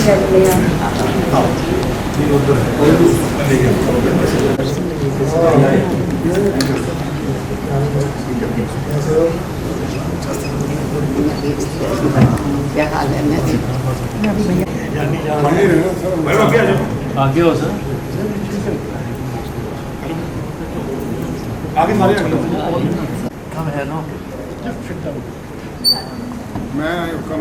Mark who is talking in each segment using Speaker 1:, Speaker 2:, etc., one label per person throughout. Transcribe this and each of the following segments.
Speaker 1: क्या हाल है
Speaker 2: आगे हो सर
Speaker 3: आगे सारे
Speaker 2: कम है ना
Speaker 3: मैं कम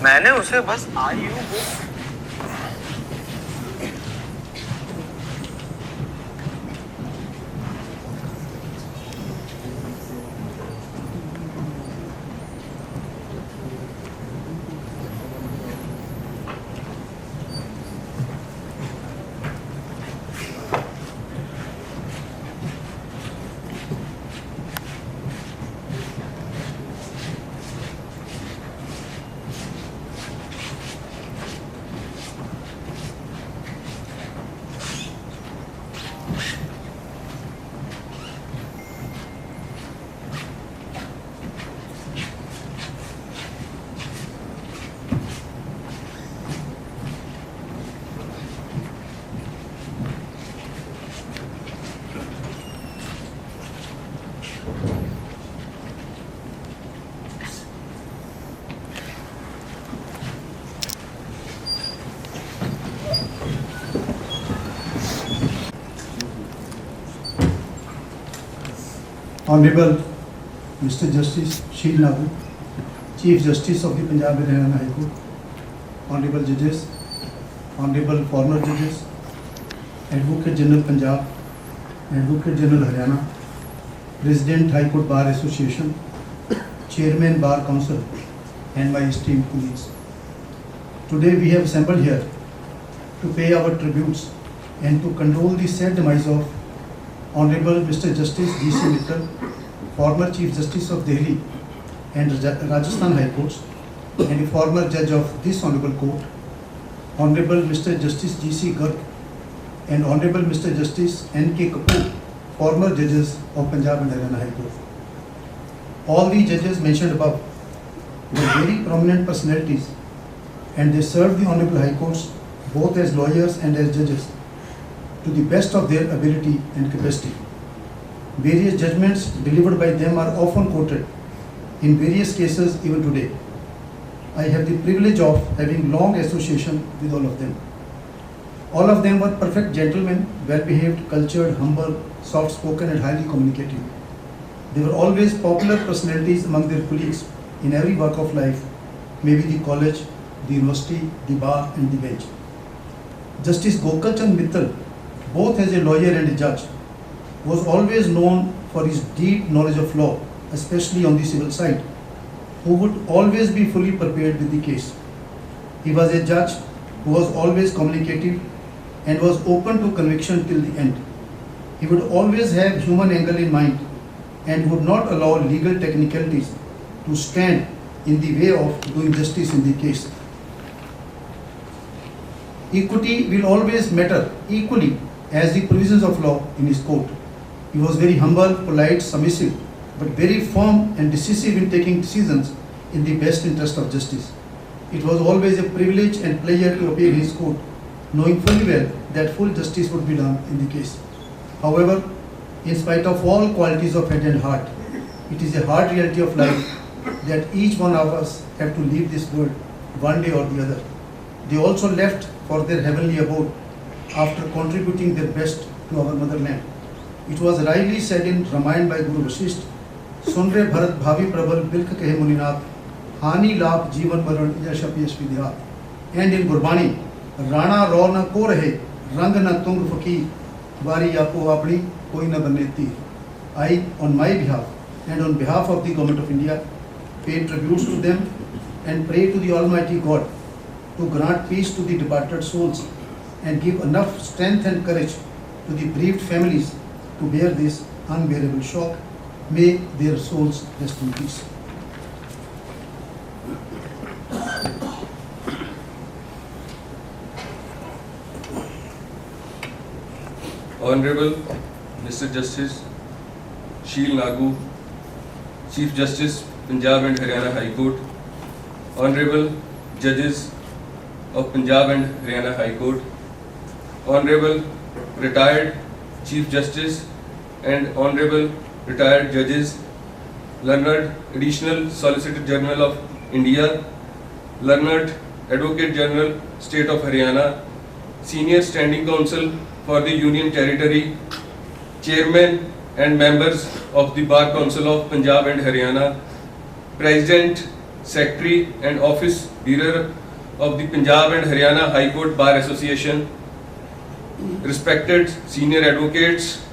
Speaker 2: मैंने उसे बस आई हूँ
Speaker 4: Hon'ble Mr. Justice Sheel Nagu, Chief Justice of the Punjab and Haryana High Court, Hon'ble Judges, Hon'ble former Judges, Advocate General Punjab, Advocate General Haryana, President High Court Bar Association, Chairman Bar Council, and my esteemed colleagues. Today we have assembled here to pay our tributes and to condole the sad demise of Honorable Mr. Justice D.C. Mittal, former Chief Justice of Delhi and Rajasthan High Courts, and a former judge of this Honorable Court, Honorable Mr. Justice G.C. Garg, and Honorable Mr. Justice N.K. Kapoor, former judges of Punjab and Haryana High Court. All the judges mentioned above were very prominent personalities, and they served the Honorable High Courts both as lawyers and as judges to the best of their ability and capacity. Various judgments delivered by them are often quoted in various cases even today. I have the privilege of having long association with all of them. All of them were perfect gentlemen, well-behaved, cultured, humble, soft-spoken and highly communicative. They were always popular personalities among their colleagues in every walk of life, maybe the college, the university, the bar and the bench. Justice Gokalchand Mittal, both as a lawyer and a judge, was always known for his deep knowledge of law, especially on the civil side, who would always be fully prepared with the case. He was a judge who was always communicative and was open to conviction till the end. He would always have human angle in mind and would not allow legal technicalities to stand in the way of doing justice in the case. Equity will always matter equally as the provisions of law in his court. He was very humble, polite, submissive, but very firm and decisive in taking decisions in the best interest of justice. It was always a privilege and pleasure to appear in his court, knowing fully well that full justice would be done in the case. However, in spite of all qualities of head and heart, it is a hard reality of life that each one of us have to leave this world one day or the other. They also left for their heavenly abode after contributing their best to our motherland. It was rightly said in Ramayana by Guru Vasisht, Sunre Bharat Bhavi Prabal Bilk Kehe Muninath, Hani Laap Jeevan Maran Yashapiyas Vidya. And in Gurbani, Rana Ro na ko rahe, Rang na tung fakir, वारी आपो आपनी कोई न बने तीर. I, on my behalf and on behalf of the Government of India, pay tributes to them and pray to the Almighty God to grant peace to the departed souls and give enough strength and courage to the bereaved families to bear this unbearable shock. May their souls rest in peace.
Speaker 3: Honorable Mr. Justice Sheel Nagu, Chief Justice, Punjab and Haryana High Court, Honorable Judges of Punjab and Haryana High Court, Honorable Retired Chief Justice and Honorable Retired Judges, Learned Additional Solicitor General of India, Learned Advocate General, State of Haryana, Senior Standing Counsel for the Union Territory, Chairman and members of the Bar Council of Punjab and Haryana, President, Secretary and Office Bearer of the Punjab and Haryana High Court Bar Association, respected senior advocates,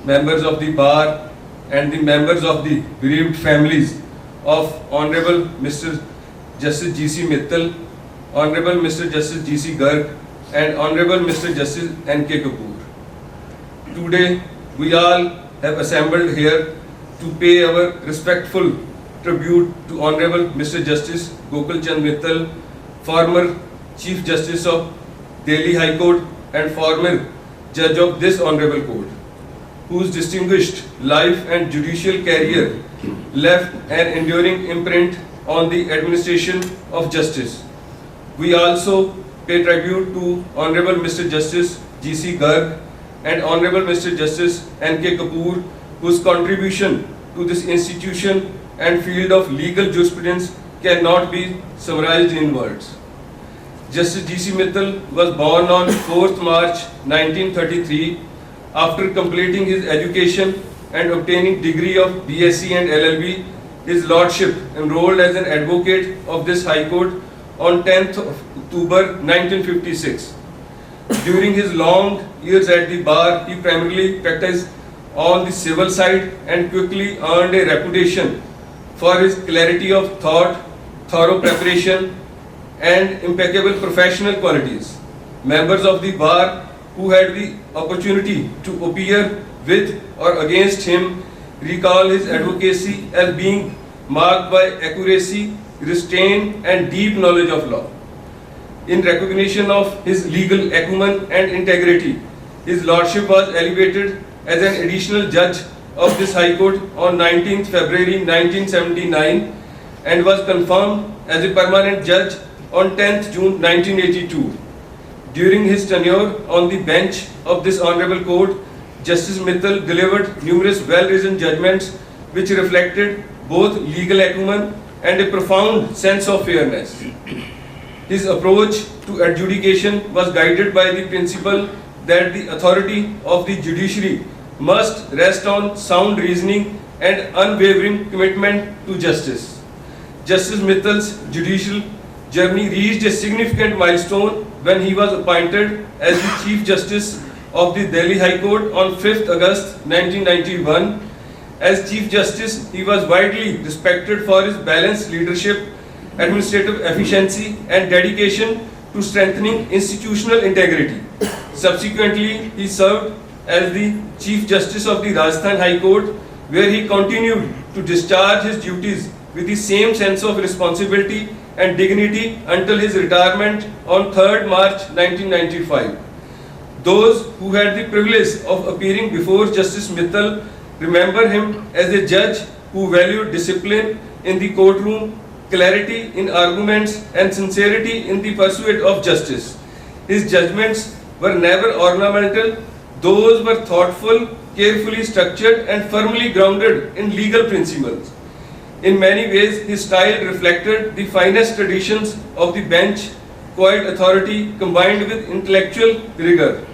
Speaker 3: members of the Bar and the members of the bereaved families of Honorable Mr. Justice G.C. Mittal, Honorable Mr. Justice G.C. Garg and Honorable Mr. Justice N.K. Kapoor. Today, we all have assembled here to pay our respectful tribute to Honorable Mr. Justice Gokul Chand Mittal, former Chief Justice of Delhi High Court and former Judge of this Honorable Court, whose distinguished life and judicial career left an enduring imprint on the administration of justice. We also pay tribute to Honorable Mr. Justice G.C. Garg and Honorable Mr. Justice N.K. Kapoor, whose contribution to this institution and field of legal jurisprudence cannot be summarized in words. Justice G.C. Mittal was born on 4th March 1933. After completing his education and obtaining degree of BSc and LLB, his Lordship enrolled as an advocate of this High Court on 10th of October 1956. During his long years at the bar, he primarily practiced on the civil side and quickly earned a reputation for his clarity of thought, thorough preparation, and impeccable professional qualities. Members of the bar who had the opportunity to appear with or against him recall his advocacy as being marked by accuracy, restraint, and deep knowledge of law. In recognition of his legal acumen and integrity, his Lordship was elevated as an additional judge of this High Court on 19th February 1979 and was confirmed as a permanent judge on 10th June 1982. During his tenure on the bench of this Honorable Court, Justice Mittal delivered numerous well-reasoned judgments which reflected both legal acumen and a profound sense of fairness. His approach to adjudication was guided by the principle that the authority of the judiciary must rest on sound reasoning and unwavering commitment to justice. Justice Mittal's judicial journey reached a significant milestone when he was appointed as the Chief Justice of the Delhi High Court on 5th August 1991. As Chief Justice, he was widely respected for his balanced leadership, administrative efficiency, and dedication to strengthening institutional integrity. Subsequently, he served as the Chief Justice of the Rajasthan High Court, where he continued to discharge his duties with the same sense of responsibility and dignity until his retirement on 3rd March 1995. Those who had the privilege of appearing before Justice Mittal remember him as a judge who valued discipline in the courtroom, clarity in arguments, and sincerity in the pursuit of justice. His judgments were never ornamental, those were thoughtful, carefully structured, and firmly grounded in legal principles. In many ways, his style reflected the finest traditions of the bench, quiet authority combined with intellectual rigor.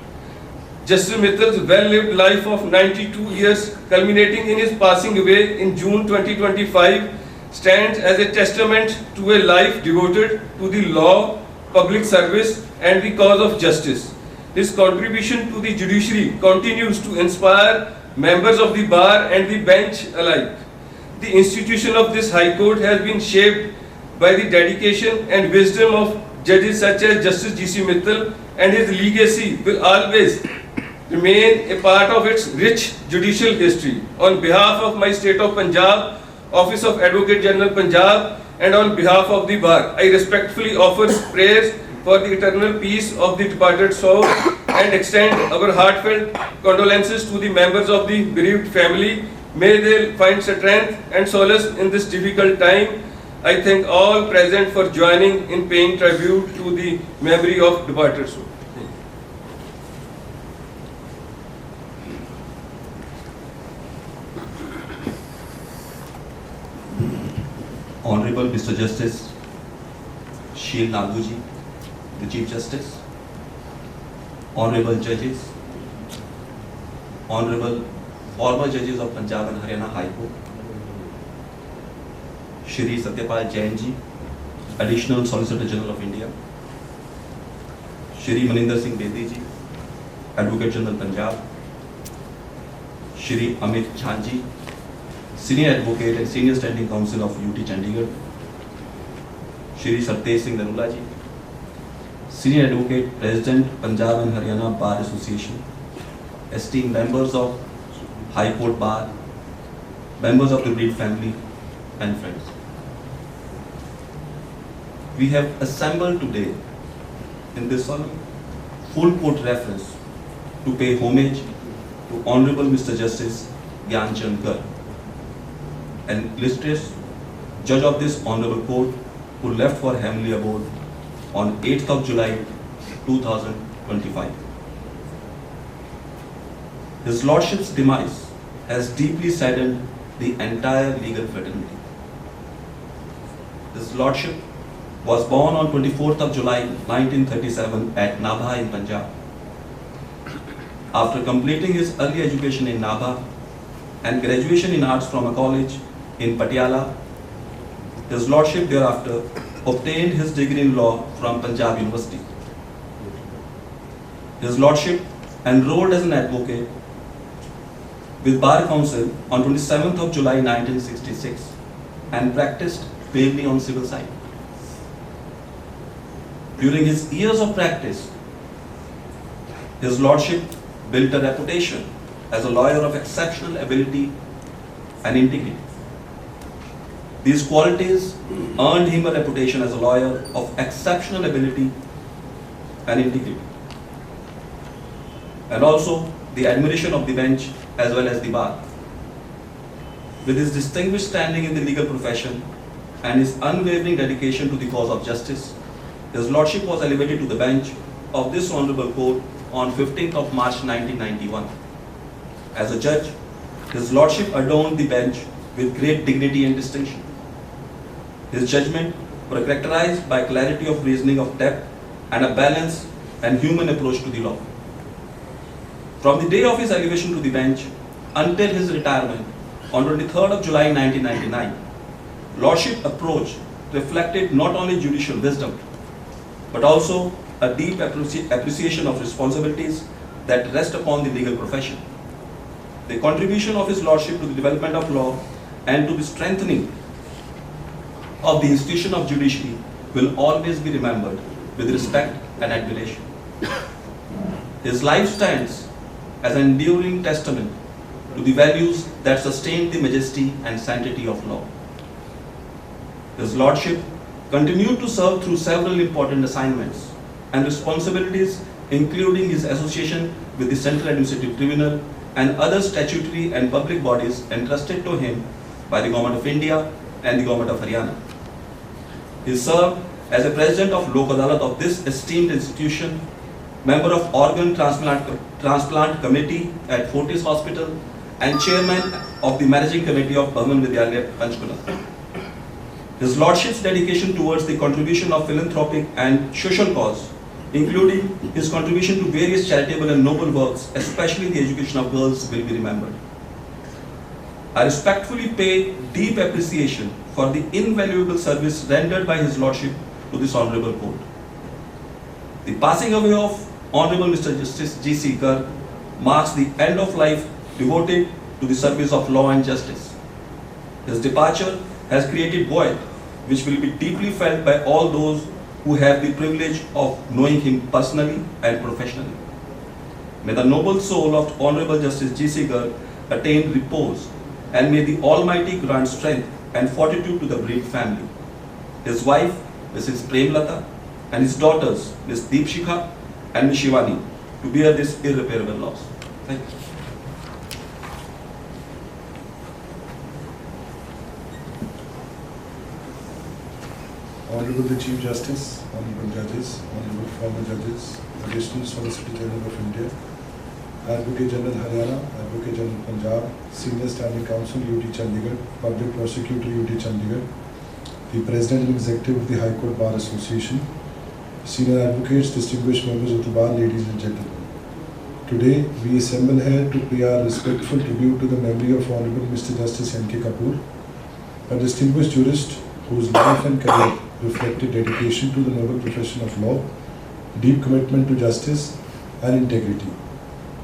Speaker 3: Justice Mittal's well-lived life of 92 years, culminating in his passing away in June 2025, stands as a testament to a life devoted to the law, public service, and the cause of justice. His contribution to the judiciary continues to inspire members of the bar and the bench alike. The institution of this High Court has been shaped by the dedication and wisdom of judges such as Justice G.C. Mittal, and his legacy will always remain a part of its rich judicial history. On behalf of my state of Punjab, Office of Advocate General Punjab, and on behalf of the bar, I respectfully offer prayers for the eternal peace of the departed soul and extend our heartfelt condolences to the members of the bereaved family. May they find strength and solace in this difficult time. I thank all present for joining in paying tribute to the memory of departed soul.
Speaker 5: Honorable Mr. Justice Sheel Nagu ji, the Chief Justice, Honorable Judges, Honorable former Judges of Punjab and Haryana High Court, Shri Satyapal Jain ji, Additional Solicitor General of India, Shri Maninder Singh Bedi ji, Advocate General Punjab, Shri Amit Jhanji, Senior Advocate and Senior Standing Counsel of UT Chandigarh, Shri Sartej Singh Narula ji, Senior Advocate, President, Punjab and Haryana Bar Association, esteemed members of High Court Bar, members of the bereaved family and friends. We have assembled today in this full court reference to pay homage to Honorable Mr. Justice Gyan Chand Garg, an illustrious judge of this honorable court who left for heavenly abode on 8th of July 2025. His Lordship's demise has deeply saddened the entire legal fraternity. His Lordship was born on 24th of July 1937 at Nabha in Punjab. After completing his early education in Nabha and graduation in arts from a college in Patiala, His Lordship thereafter obtained his degree in law from Punjab University. His Lordship enrolled as an advocate with Bar Council on 27th of July 1966 and practiced mainly on civil side. During his years of practice, His Lordship built a reputation as a lawyer of exceptional ability and integrity. These qualities earned him a reputation as a lawyer of exceptional ability and integrity, and also the admiration of the bench as well as the bar. With his distinguished standing in the legal profession and his unwavering dedication to the cause of justice, His Lordship was elevated to the bench of this honorable court on 15th of March 1991. As a judge, His Lordship adorned the bench with great dignity and distinction. His judgment were characterized by clarity of reasoning of depth and a balanced and human approach to the law. From the day of his elevation to the bench until his retirement on 23rd of July 1999, Lordship approach reflected not only judicial wisdom, but also a deep appreciation of responsibilities that rest upon the legal profession. The contribution of His Lordship to the development of law and to the strengthening of the institution of judiciary will always be remembered with respect and admiration. His life stands as an enduring testament to the values that sustain the majesty and sanctity of law. His Lordship continued to serve through several important assignments and responsibilities, including his association with the Central Administrative Tribunal and other statutory and public bodies entrusted to him by the Government of India and the Government of Haryana. He served as a president of Lok Adalat of this esteemed institution, member of Organ Transplant Committee at Fortis Hospital, and chairman of the Managing Committee of Bhavan Vidyalaya, Panchkula. His Lordship's dedication towards the contribution of philanthropic and social cause, including his contribution to various charitable and noble works, especially the education of girls, will be remembered. I respectfully pay deep appreciation for the invaluable service rendered by His Lordship to this honorable court. The passing away of Honorable Mr. Justice G.C. Garg marks the end of life devoted to the service of law and justice. His departure has created void which will be deeply felt by all those who have the privilege of knowing him personally and professionally. May the noble soul of Honorable Justice G.C. Garg attain repose, and may the Almighty grant strength and fortitude to the bereaved family, his wife, Mrs. Premlata, and his daughters, Ms. Deepshikha and Ms. Shivani, to bear this irreparable loss. Thank you.
Speaker 6: Honorable the Chief Justice, Honorable Judges, Honorable former Judges, Additional Solicitor General of India, Advocate General Haryana, Advocate General Punjab, Senior Standing Counsel UT Chandigarh, Public Prosecutor UT Chandigarh, the President and Executive of the High Court Bar Association, Senior Advocates, distinguished members of the Bar, ladies and gentlemen. Today, we assemble here to pay our respectful tribute to the memory of Honorable Mr. Justice N.K. Kapoor, a distinguished jurist whose life and career reflected dedication to the noble profession of law, deep commitment to justice and integrity.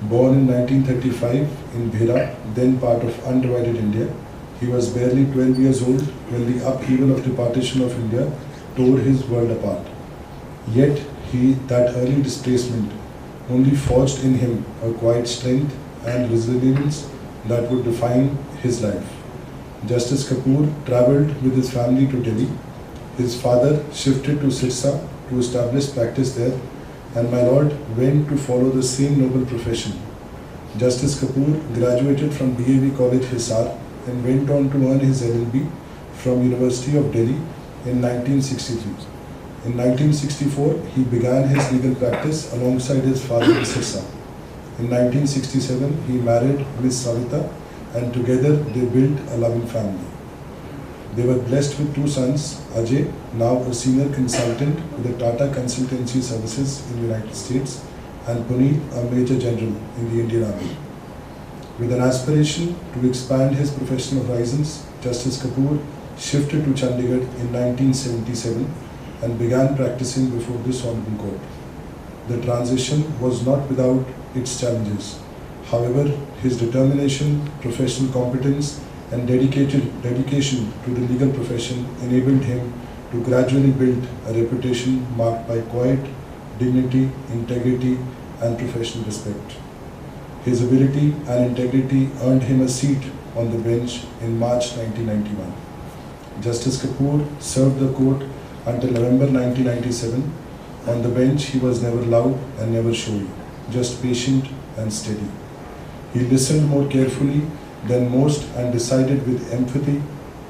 Speaker 6: Born in 1935 in Bhera, then part of undivided India, he was barely 12 years old when the upheaval of the partition of India tore his world apart. Yet, that early displacement only forged in him a quiet strength and resilience that would define his life. Justice Kapoor travelled with his family to Delhi. His father shifted to Sirsa to establish practice there, and my lord went to follow the same noble profession. Justice Kapoor graduated from DAV College Hisar and went on to earn his LLB from University of Delhi in 1963. In 1964, he began his legal practice alongside his father in Sirsa. In 1967, he married Miss Savita, and together they built a loving family. They were blessed with two sons, Ajay, now a senior consultant with the Tata Consultancy Services in the United States, and Puneet, a Major General in the Indian Army. With an aspiration to expand his professional horizons, Justice Kapoor shifted to Chandigarh in 1977 and began practicing before this Honorable Court. The transition was not without its challenges. However, his determination, professional competence, and dedication to the legal profession enabled him to gradually build a reputation marked by quiet, dignity, integrity, and professional respect. His ability and integrity earned him a seat on the bench in March 1991. Justice Kapoor served the court until November 1997. On the bench, he was never loud and never showy, just patient and steady. He listened more carefully than most and decided with empathy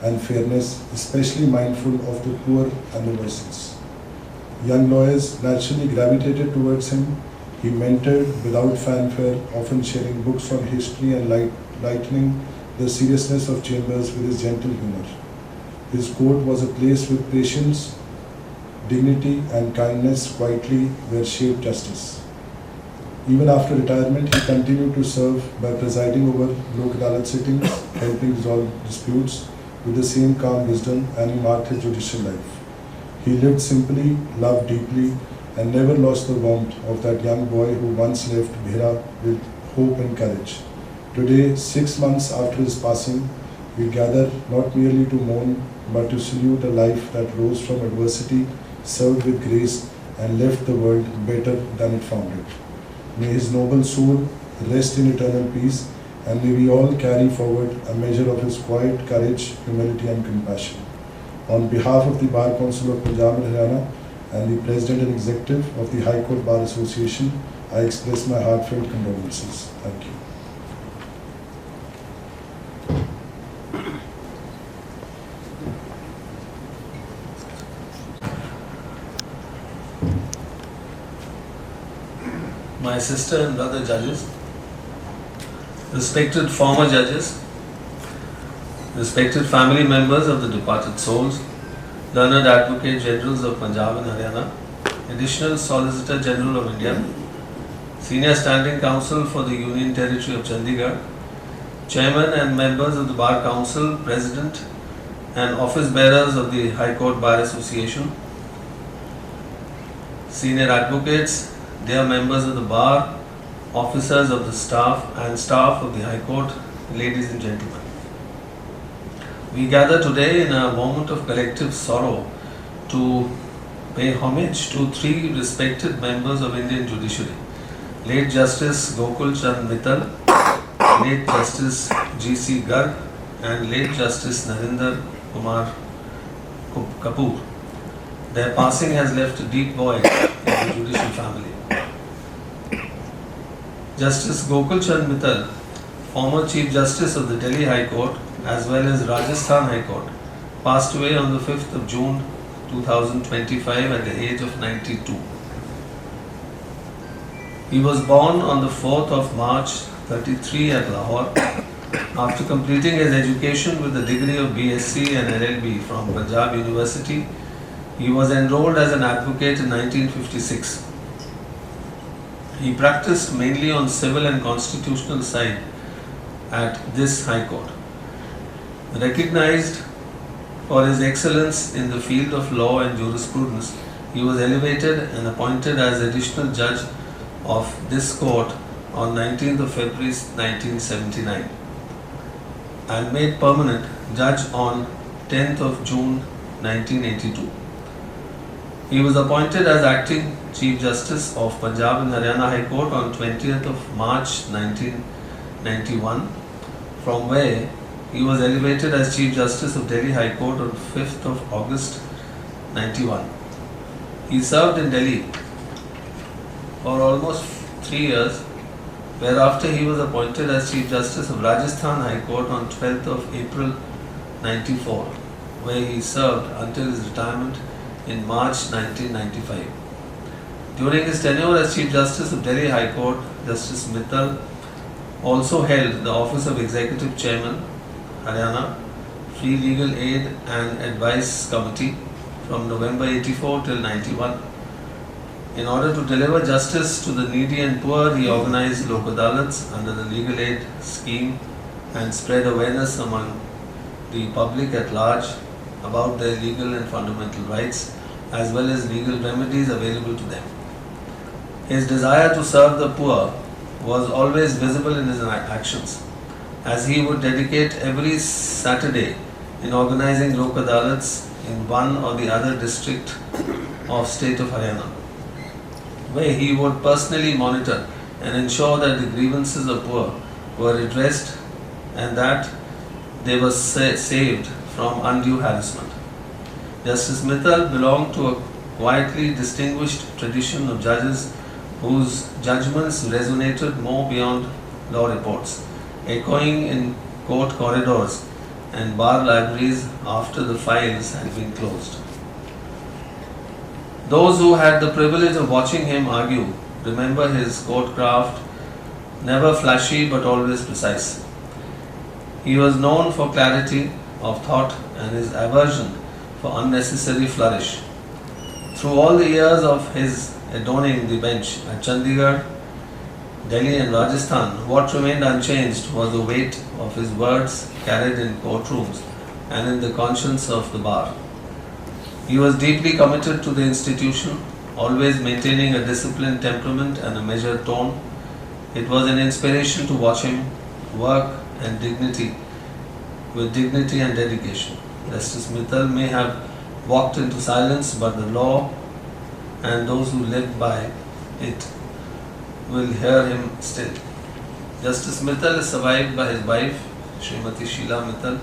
Speaker 6: and fairness, especially mindful of the poor and the voiceless. Young lawyers naturally gravitated towards him. He mentored without fanfare, often sharing books on history and lightening the seriousness of chambers with his gentle humor. His court was a place with patience, dignity and kindness quietly were shaped justice. Even after retirement, he continued to serve by presiding over Lok Adalat sittings, helping resolve disputes with the same calm wisdom, and he marked his judicial life. He lived simply, loved deeply, and never lost the warmth of that young boy who once left Bhera with hope and courage. Today, 6 months after his passing, we gather not merely to mourn, but to salute a life that rose from adversity, served with grace, and left the world better than it found it. May his noble soul rest in eternal peace, and may we all carry forward a measure of his quiet courage, humility and compassion. On behalf of the Bar Council of Punjab and Haryana and the President and Executive of the High Court Bar Association, I express my heartfelt condolences. Thank you.
Speaker 7: My sister and brother judges, respected former judges, respected family members of the departed souls, learned Advocate Generals of Punjab and Haryana, Additional Solicitor General of India, Senior Standing Counsel for the Union Territory of Chandigarh, Chairman and members of the Bar Council, President and Office Bearers of the High Court Bar Association, Senior Advocates, dear members of the bar, officers of the staff and staff of the High Court, ladies and gentlemen. We gather today in a moment of collective sorrow to pay homage to three respected members of Indian judiciary: late Justice Gokul Chand Mittal, late Justice G.C. Garg, and late Justice Narinder Kumar Kapoor. Their passing has left a deep void in the judicial family. Justice Gokul Chand Mittal, former Chief Justice of the Delhi High Court as well as Rajasthan High Court, passed away on the 5th of June 2025 at the age of 92. He was born on the 4th of March 33 at Lahore. After completing his education with the degree of BSc and LLB from Punjab University, he was enrolled as an advocate in 1956. He practiced mainly on civil and constitutional side at this High Court. Recognized for his excellence in the field of law and jurisprudence, he was elevated and appointed as additional judge of this court on 19th of February 1979 and made permanent judge on 10th of June 1982. He was appointed as acting Chief Justice of Punjab and Haryana High Court on 20th of March 1991, from where he was elevated as Chief Justice of Delhi High Court on 5th of August 91. He served in Delhi for almost 3 years, whereafter he was appointed as Chief Justice of Rajasthan High Court on 12th of April 94, where he served until his retirement in March 1995. During his tenure as Chief Justice of Delhi High Court, Justice Mittal also held the office of Executive Chairman, Haryana Free Legal Aid and Advice Committee from November 84 till 91. In order to deliver justice to the needy and poor, he organized Lok Adalats under the legal aid scheme and spread awareness among the public at large about their legal and fundamental rights as well as legal remedies available to them. His desire to serve the poor was always visible in his actions, as he would dedicate every Saturday in organizing Lok Adalats in one or the other district of state of Haryana, where he would personally monitor and ensure that the grievances of poor were addressed and that they were saved from undue harassment. Justice Mittal belonged to a quietly distinguished tradition of judges whose judgments resonated more beyond law reports, echoing in court corridors and bar libraries after the files had been closed. Those who had the privilege of watching him argue remember his court craft, never flashy but always precise. He was known for clarity of thought and his aversion for unnecessary flourish. Through all the years of his adorning the bench at Chandigarh, Delhi and Rajasthan, what remained unchanged was the weight of his words carried in courtrooms and in the conscience of the bar. He was deeply committed to the institution, always maintaining a disciplined temperament and a measured tone. It was an inspiration to watch him work with dignity and dedication. Justice Mittal may have walked into silence, but the law and those who live by it will hear him still. Justice Mittal is survived by his wife, Srimati Sheila Mittal,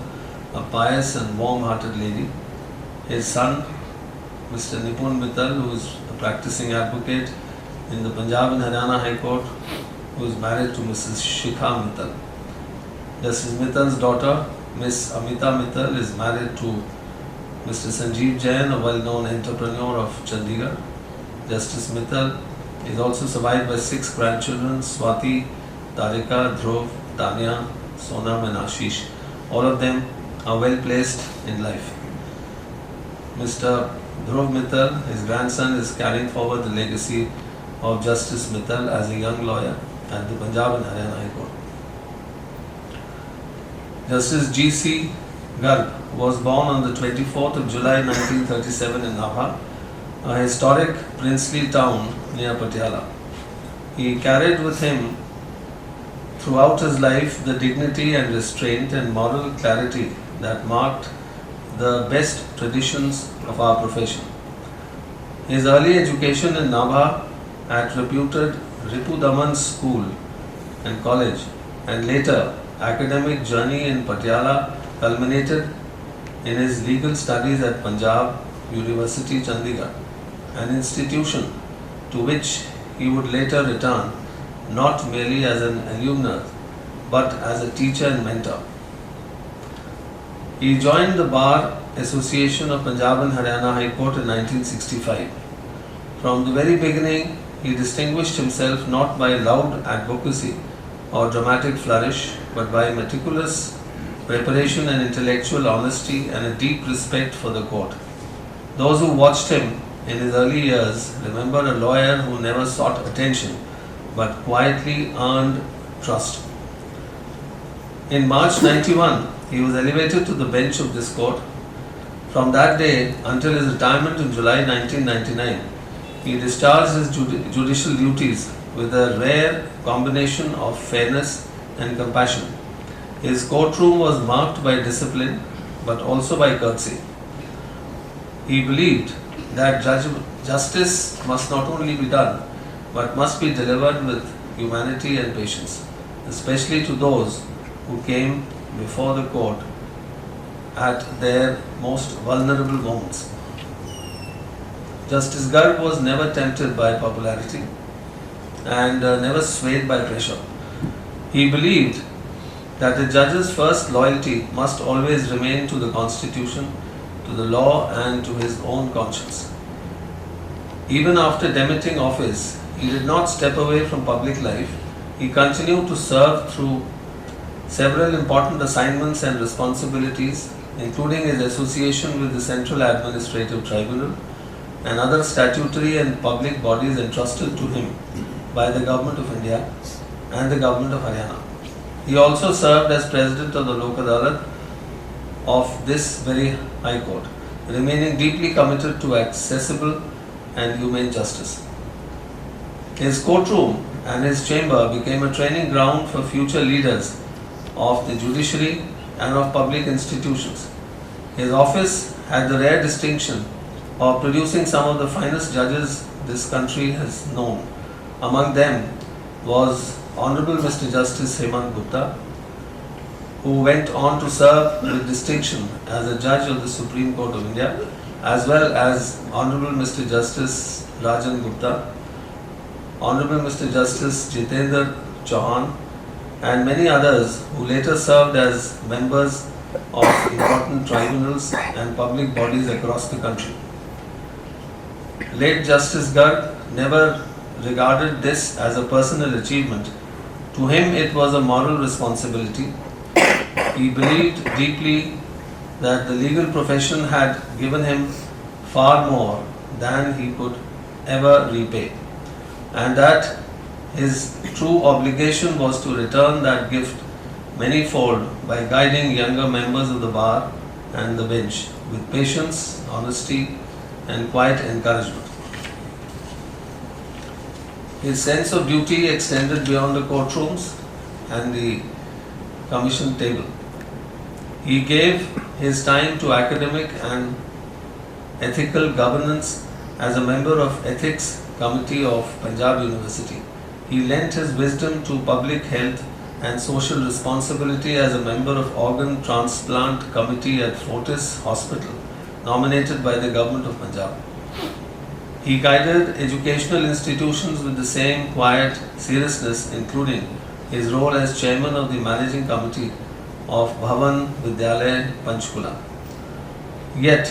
Speaker 7: a pious and warm-hearted lady. His son, Mr. Nipun Mittal, who is a practicing advocate in the Punjab and Haryana High Court, who is married to Mrs. Shikha Mittal. Justice Mittal's daughter, Miss Amita Mittal, is married to Mr. Sanjeev Jain, a well-known entrepreneur of Chandigarh. Justice Mittal is also survived by 6 grandchildren: Swati, Tarika, Dhruv, Tanya, Sonam and Ashish. All of them are well placed in life. Mr. Dhruv Mittal, his grandson, is carrying forward the legacy of Justice Mittal as a young lawyer at the Punjab and Haryana High Court. Justice G.C. Garg was born on the 24th of July 1937 in Nabha, a historic princely town near Patiala. He carried with him throughout his life the dignity and restraint and moral clarity that marked the best traditions of our profession. His early education in Nabha at reputed Ripudaman School and College and later academic journey in Patiala culminated in his legal studies at Punjab University Chandigarh, an institution to which he would later return not merely as an alumnus but as a teacher and mentor. He joined the Bar Association of Punjab and Haryana High Court in 1965. From the very beginning, he distinguished himself not by loud advocacy or dramatic flourish, but by meticulous preparation and intellectual honesty and a deep respect for the court. Those who watched him in his early years remember a lawyer who never sought attention but quietly earned trust. In March 91, he was elevated to the bench of this court. From that day until his retirement in July 1999, he discharged his judicial duties with a rare combination of fairness and compassion. His courtroom was marked by discipline but also by courtesy. He believed that justice must not only be done but must be delivered with humanity and patience, especially to those who came before the court at their most vulnerable moments. Justice Garg was never tempted by popularity and never swayed by pressure. He believed that the judge's first loyalty must always remain to the Constitution, to the law and to his own conscience. Even after demitting office, he did not step away from public life. He continued to serve through several important assignments and responsibilities, including his association with the Central Administrative Tribunal and other statutory and public bodies entrusted to him by the Government of India and the Government of Haryana. He also served as President of the Lok Adalat of this very High Court, remaining deeply committed to accessible and humane justice. His courtroom and his chamber became a training ground for future leaders of the judiciary and of public institutions. His office had the rare distinction of producing some of the finest judges this country has known. Among them was Hon'ble Mr. Justice Hemant Gupta, who went on to serve with distinction as a judge of the Supreme Court of India, as well as Hon'ble Mr. Justice Rajan Gupta, Hon'ble Mr. Justice Jitendra Chauhan, and many others who later served as members of important tribunals and public bodies across the country. Late Justice Garg never regarded this as a personal achievement. To him, it was a moral responsibility. He believed deeply that the legal profession had given him far more than he could ever repay, and that his true obligation was to return that gift manyfold by guiding younger members of the bar and the bench with patience, honesty, and quiet encouragement. His sense of duty extended beyond the courtrooms and the commission table. He gave his time to academic and ethical governance as a member of Ethics Committee of Punjab University. He lent his wisdom to public health and social responsibility as a member of Organ Transplant Committee at Fortis Hospital, nominated by the Government of Punjab. He guided educational institutions with the same quiet seriousness, including his role as chairman of the managing committee of Bhavan Vidyalaya Panchkula. Yet,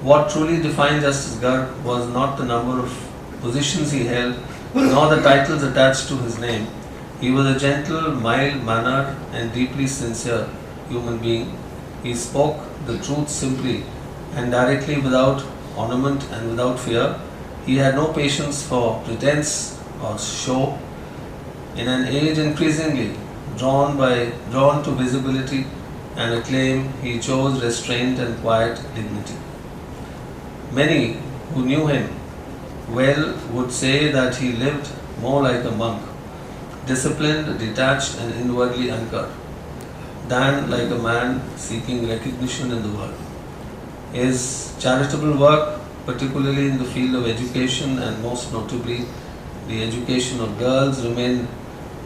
Speaker 7: what truly defined Justice Garg was not the number of positions he held, nor the titles attached to his name. He was a gentle, mild-mannered and deeply sincere human being. He spoke the truth simply and directly without ornament and without fear. He had no patience for pretense or show. In an age increasingly drawn to visibility and acclaim, he chose restraint and quiet dignity. Many who knew him well would say that he lived more like a monk, disciplined, detached and inwardly anchored, than like a man seeking recognition in the world. His charitable work, particularly in the field of education and most notably the education of girls, remained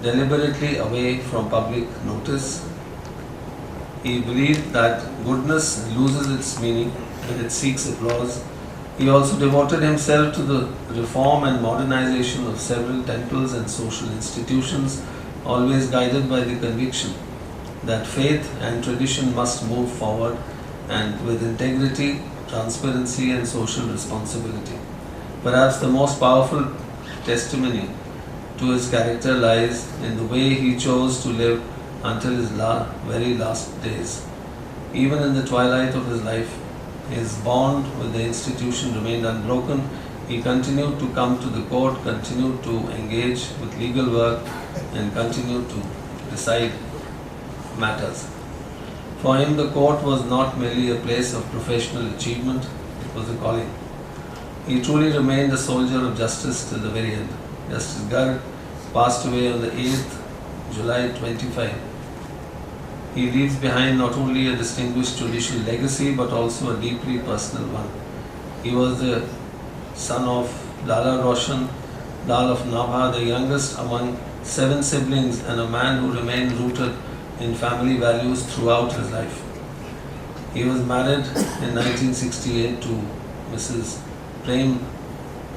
Speaker 7: deliberately away from public notice. He believed that goodness loses its meaning when it seeks applause. He also devoted himself to the reform and modernization of several temples and social institutions, always guided by the conviction that faith and tradition must move forward and with integrity, transparency and social responsibility. Perhaps the most powerful testimony to his character lies in the way he chose to live until his very last days. Even in the twilight of his life, his bond with the institution remained unbroken. He continued to come to the court, continued to engage with legal work and continued to decide matters. For him, the court was not merely a place of professional achievement, it was a calling. He truly remained a soldier of justice till the very end. Justice Garg passed away on the 8th July 25. He leaves behind not only a distinguished judicial legacy but also a deeply personal one. He was the son of Lala Roshan, Lal of Nabha, the youngest among 7 siblings and a man who remained rooted in family values throughout his life. He was married in 1968 to Mrs. Prem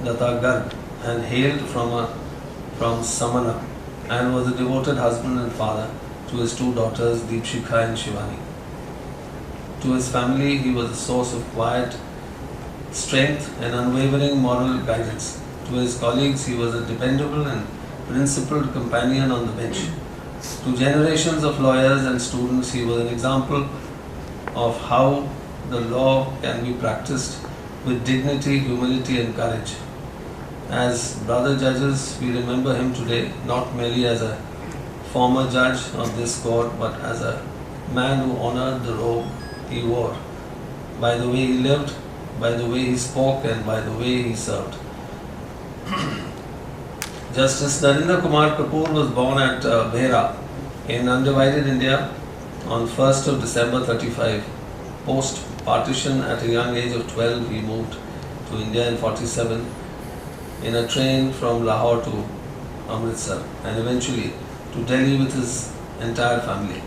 Speaker 7: Lata Garg and hailed from Samana and was a devoted husband and father to his 2 daughters Deepshikha and Shivani. To his family, he was a source of quiet strength and unwavering moral guidance. To his colleagues, he was a dependable and principled companion on the bench. To generations of lawyers and students, he was an example of how the law can be practiced with dignity, humility and courage. As brother judges, we remember him today not merely as a former judge of this court, but as a man who honored the robe he wore, by the way he lived, by the way he spoke and by the way he served. Justice Narendra Kumar Kapoor was born at Behra in undivided India on 1st of December 35. Post partition, at a young age of 12, he moved to India in 47 in a train from Lahore to Amritsar and eventually to Delhi with his entire family.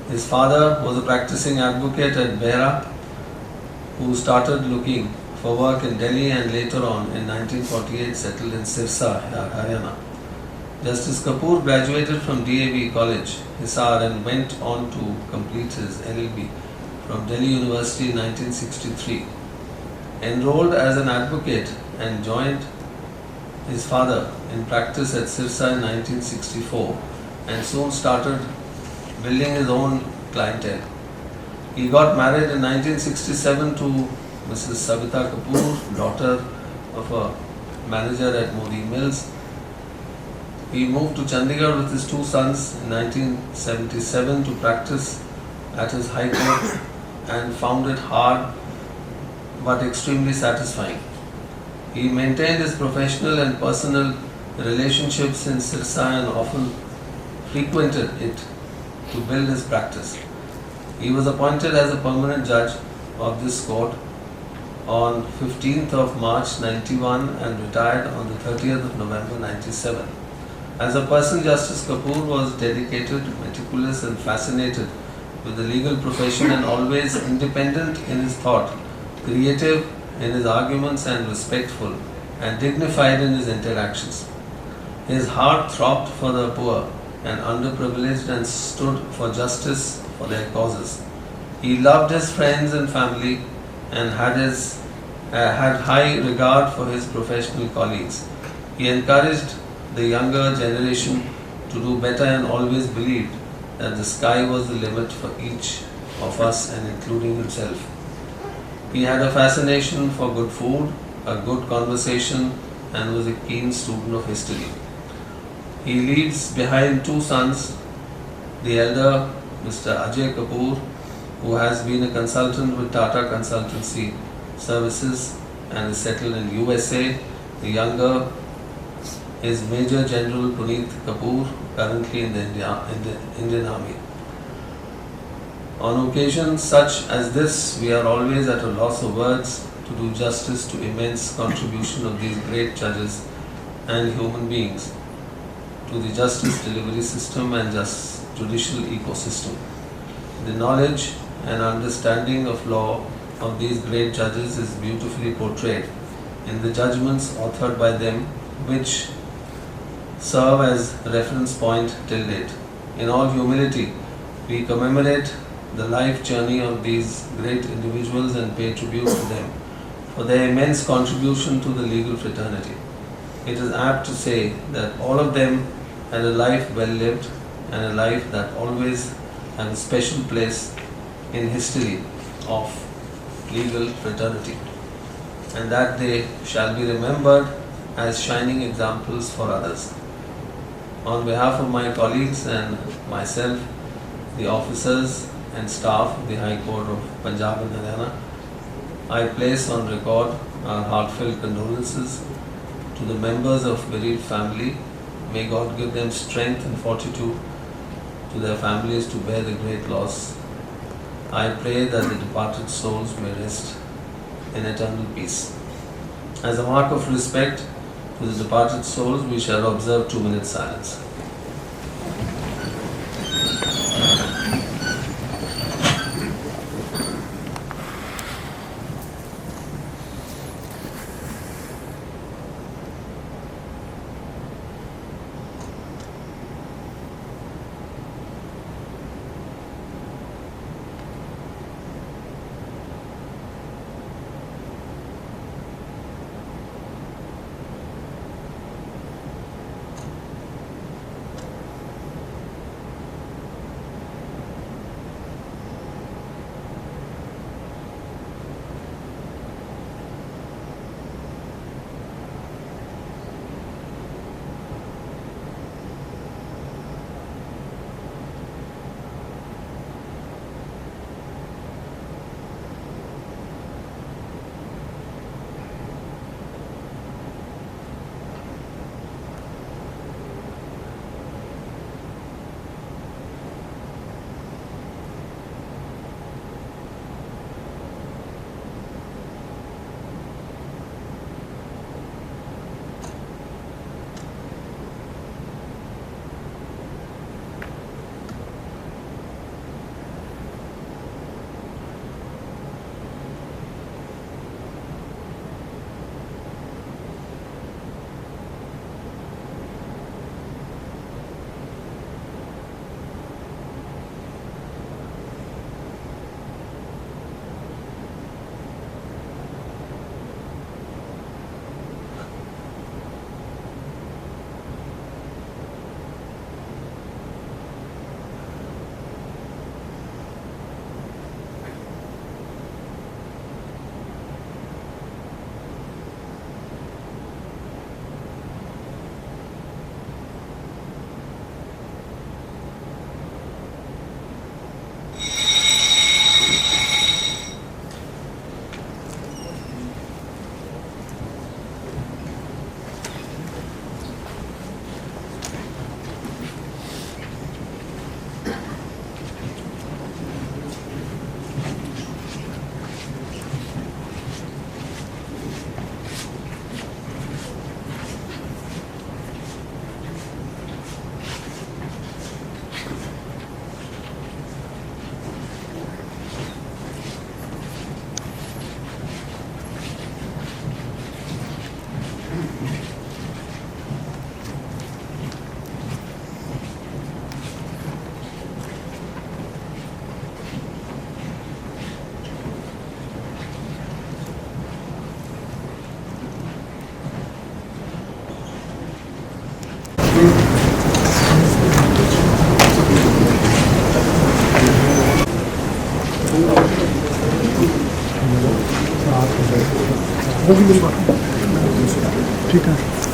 Speaker 7: His father was a practicing advocate at Behra who started looking for work in Delhi and later on in 1948 settled in Sirsa, Haryana. Justice Kapoor graduated from DAV College, Hisar, and went on to complete his LLB from Delhi University in 1963. Enrolled as an advocate and joined his father in practice at Sirsa in 1964 and soon started building his own clientele. He got married in 1967 to Mrs. Savita Kapoor, daughter of a manager at Modi Mills. He moved to Chandigarh with his 2 sons in 1977 to practice at his High Court and found it hard but extremely satisfying. He maintained his professional and personal relationships in Sirsa and often frequented it to build his practice. He was appointed as a permanent judge of this court on 15th of March 91 and retired on the 30th of November 97. As a person, Justice Kapoor was dedicated, meticulous and fascinated with the legal profession and always independent in his thought, creative in his arguments and respectful and dignified in his interactions. His heart throbbed for the poor and underprivileged and stood for justice for their causes. He loved his friends and family and had high regard for his professional colleagues. He encouraged the younger generation to do better and always believed that the sky was the limit for each of us and including himself. He had a fascination for good food, a good conversation and was a keen student of history. He leaves behind 2 sons, the elder Mr. Ajay Kapoor, who has been a consultant with Tata Consultancy Services and is settled in USA. The younger is Major General Puneet Kapoor, currently in the Indian Army. On occasions such as this, we are always at a loss of words to do justice to immense contribution of these great judges and human beings to the justice delivery system and judicial ecosystem. The knowledge and understanding of law of these great judges is beautifully portrayed in the judgments authored by them, which serve as reference point till date. In all humility, we commemorate the life journey of these great individuals and pay tribute to them for their immense contribution to the legal fraternity. It is apt to say that all of them had a life well lived and a life that always had a special place in history of legal fraternity, and that they shall be remembered as shining examples for others. On behalf of my colleagues and myself, the officers and staff of the High Court of Punjab and Haryana, I place on record our heartfelt condolences to the members of bereaved family. May God give them strength and fortitude to their families to bear the great loss. I pray that the departed souls may rest in eternal peace. As a mark of respect to the departed souls, we shall observe 2 minutes silence.
Speaker 8: ठीक है।